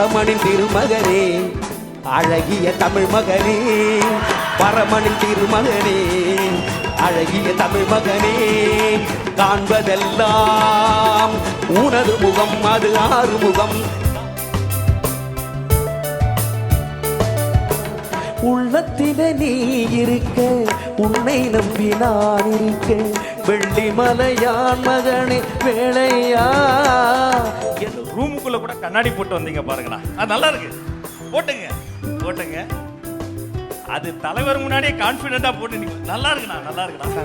பரமனின் திருமகனே, அழகிய தமிழ் மகனே, பரமனின் திருமகனே, அழகிய தமிழ் மகனே, காண்பதெல்லாம் உனது முகம், அது ஆறுமுகம். உள்ளத்திலே நீ இருக்க, உன்னை நம்பி நான் இருக்க, வெள்ளிமலையான் மகனே வேளையா. ரூமுக்குள்ள கூட கண்ணாடி போட்டு வந்தீங்க பாருங்கண்ணா, அது நல்லா இருக்கு. போட்டுங்க போட்டுங்க, அது தலைவர் முன்னாடியே கான்பிடண்டா போட்டு நீங்க நல்லா இருக்குண்ணா, நல்லா இருக்குண்ணா.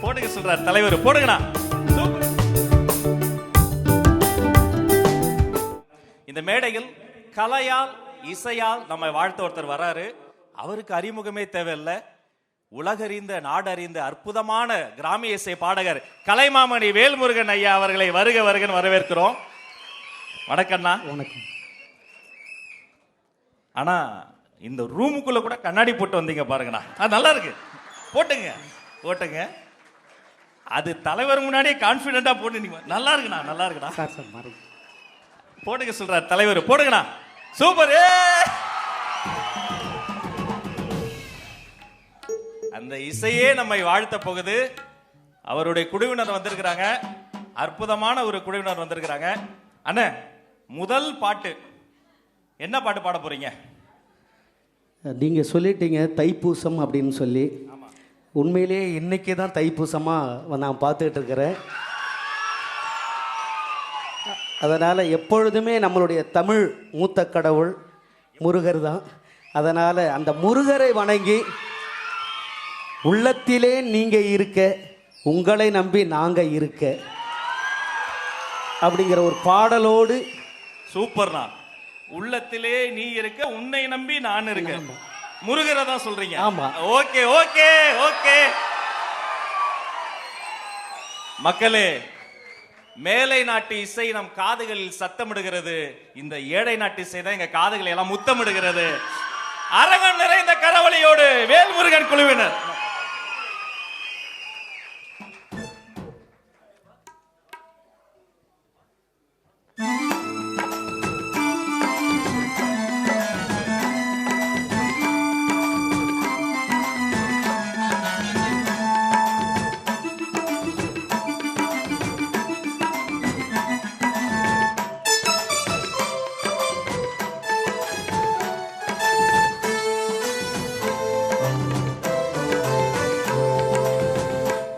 போட்டுங்க சொல்றாரு தலைவர், போடுங்கண்ணா. இந்த மேடையில் கலையால் இசையால் நம்ம வாழ்த்த ஒருத்தர் வராரு. அவருக்கு அறிமுகமே தேவையில்லை. உலகறிந்த நாடறிந்த அற்புதமான கிராமிய இசை பாடகர் கலைமாமணி வேல்முருகன் ஐயா அவர்களை வருக வருகன் வரவேற்கிறோம். வணக்கம்ண்ணா. வணக்கம். ஆனா இந்த ரூமுக்குள்ள கூட கண்ணாடி போட்டு வந்தீங்க பாருங்கண்ணா, அது நல்லா இருக்கு. போட்டுங்க போட்டுங்க, அது தலைவர் முன்னாடியே கான்பிடண்டா போட்டு நீங்க நல்லா இருக்குண்ணா, நல்லா இருக்குண்ணா. போட்டுங்க சொல்றாரு தலைவர், போடுங்கண்ணா. சூப்பர். அந்த இசையே நம்மை வாழ்த்த போகுது. அவருடைய குழுவினர் வந்திருக்கிறாங்க, அற்புதமான ஒரு குழுவினர் வந்திருக்கிறாங்க. அண்ணா, முதல் பாட்டு என்ன பாட்டு பாட போறீங்க? நீங்க சொல்லிட்டீங்க தைப்பூசம் அப்படின்னு சொல்லி. உண்மையிலே இன்னைக்கு தான் தைப்பூசமாக நான் பார்த்துட்டு இருக்கிறேன். அதனால் எப்பொழுதுமே நம்மளுடைய தமிழ் மூத்த கடவுள் முருகர் தான். அதனால் அந்த முருகரை வணங்கி, உள்ளத்திலே நீங்கள் இருக்க, உங்களை நம்பி நாங்கள் இருக்க அப்படிங்கிற ஒரு பாடலோடு. சூப்பர்ண்ணா. உள்ளத்திலே நீ இருக்க, உன்னை நம்பி நான் இருக்கேன், முருகரை தான் சொல்றீங்க. ஆமா. Okay okay okay. மக்களே, மேலை நாட்டு இசை நம் காதுகளில் சத்தமிடுகிறது. இந்த ஏழை நாட்டு இசை தான் எங்க காதுகளை எல்லாம் முத்தமிடுகிறது. அரவன் நிறைந்த கரவழியோடு வேல்முருகன் குழுவினர்.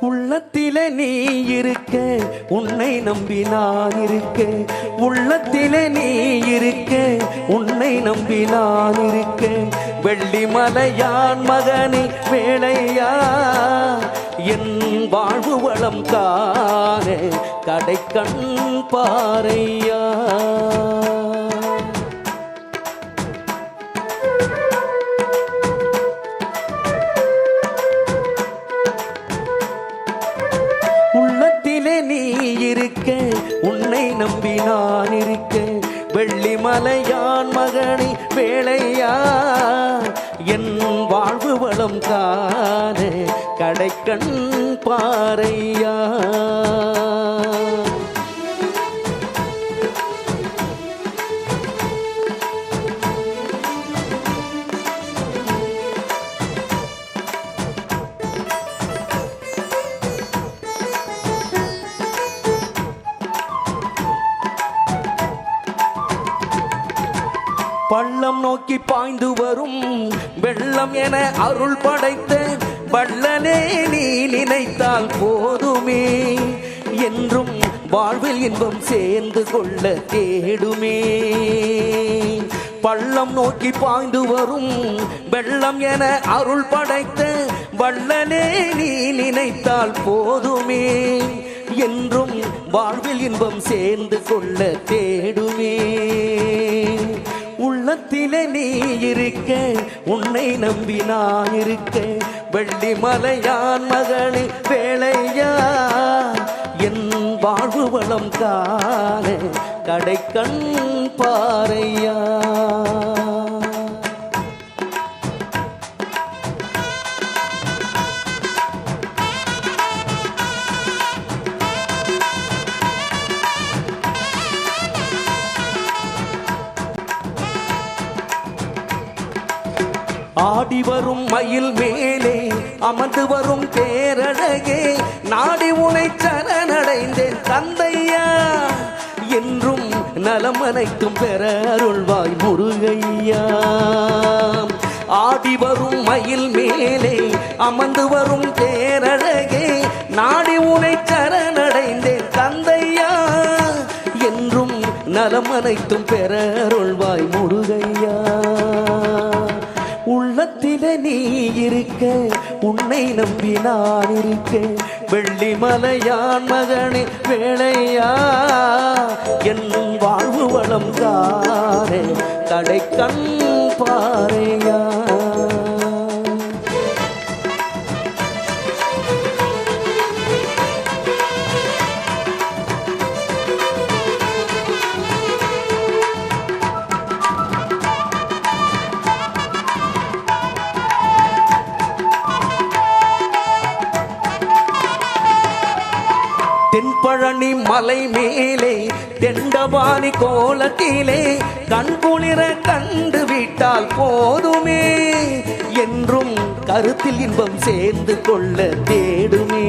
உள்ளத்திலே நீ இருக்க, உன்னை நம்பி நான் இருக்க, உள்ளத்திலே நீ இருக்க, உன்னை நம்பி நான் இருக்க, வெள்ளிமலையான் மகனே வேளையா. என் வாழ்வு வளம் காண கடைக்கண் பாரையா. உள்ளத்திலே நீ இருக்க, உன்னை நம்பி நான் இருக்க, வெள்ளிமலையான் மகனே வேளையா. என் வாழ்வு வளம் காண கடைக்கண் பாரையா. பள்ளம் நோக்கி பாய்ந்து வரும் வெள்ளம் என அருள் படைத்த வள்ளலே நீ நினைத்தால் போதுமே, என்றும் வாழ்வில் இன்பம் சேர்ந்து கொள்ள தேடுமே. பள்ளம் நோக்கி பாய்ந்து வரும் வெள்ளம் என அருள் படைத்த வள்ளலே நீ நினைத்தால் போதுமே, என்றும் வாழ்வில் இன்பம் சேர்ந்து கொள்ள தேடுமே. உள்ளத்திலே நீ இருக்க, உன்னை நம்பி நான் இருக்க, வெள்ளிமலையான் மகனே வேளையா. என் வாழ்வு வளம் காண கடைக்கண் பாரையா. ஆடி வரும் மயில் மேலே அமர்ந்து வரும் பேரழகே, நாடி உனை சரணடைந்தேன் தந்தையா, என்றும் நலம் அனைத்தும் பெற அருள்வாய் முருகையா. ஆடி வரும் மயில் மேலே அமர்ந்து வரும் பேரழகே, நாடி உனை சரணடைந்தேன் தந்தையா, என்றும் நலம் அனைத்தும் பெற அருள்வாய் முருகையா. உள்ளத்திலே நீ இருக்க, உன்னை நம்பி நான் இருக்க, வெள்ளிமலையான் மகனே வேளையா, என்னும் வாழ்வு வளம் தானே கடை கண் பாறையா. தென்பழனி மலை மேலே தெண்டபாணி கோலத்திலே கண்குளிர கண்டு விட்டால் போதுமே, என்றும் கருத்தில் இன்பம் சேர்ந்து கொள்ள தேடுமே.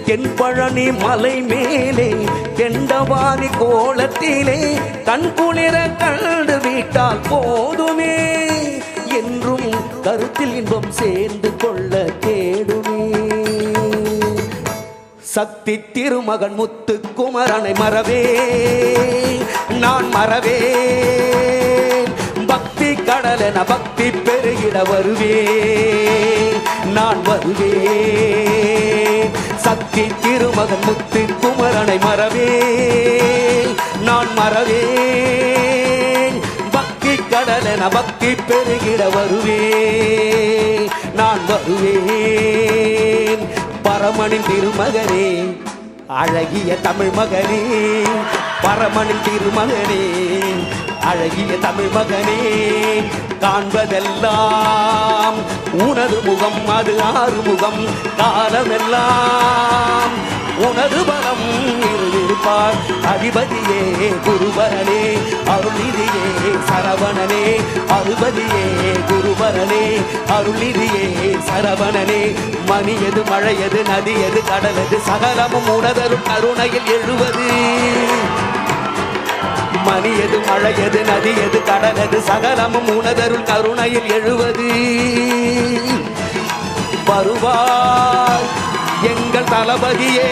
தென்பழனி மலை மேலே தெண்டபாணி கோலத்திலே கண்குளிர கண்டு விட்டால் போதுமே, என்றும் கருத்தில் இன்பம் சேர்ந்து கொள்ள தேடுமே. சக்தி திருமகன் முத்து குமரனை மறவே நான் மறவே, பக்தி கடலென பக்தி பெருகிட வருவே நான் வருவே. சக்தி திருமகன் முத்து குமரனை மறவே நான் மறவே, பக்தி கடலென பக்தி பெருகிட வருவே நான் வருவேன். பரமனின் திருமகனே அழகிய தமிழ் மகனே, பரமனின் திருமகனே அழகிய தமிழ் மகனே, காண்பதெல்லாம் உனது முகம், அது ஆறுமுகம், காலமெல்லாம் உனது பலம் இருப்பார். அதிபதியே குருவரனே அருள்நிதியே சரவணனே, அதிபதியே குருவரனே அருள்நிதியே சரவணனே. மணியது மழையது நதியது கடலது சகலமும் உனதரும் கருணையில் எழுவது. மணியது மழையது நதியது கடலது சகலமும் உனதருள் கருணையில் எழுவது. வருவாய் எங்கள் தளபதியே,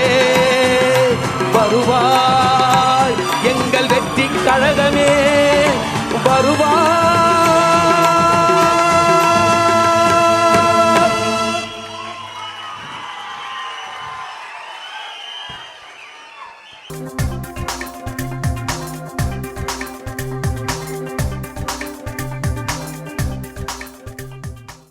வருவாய் எங்கள் வெற்றி கழகமே, வருவாய்.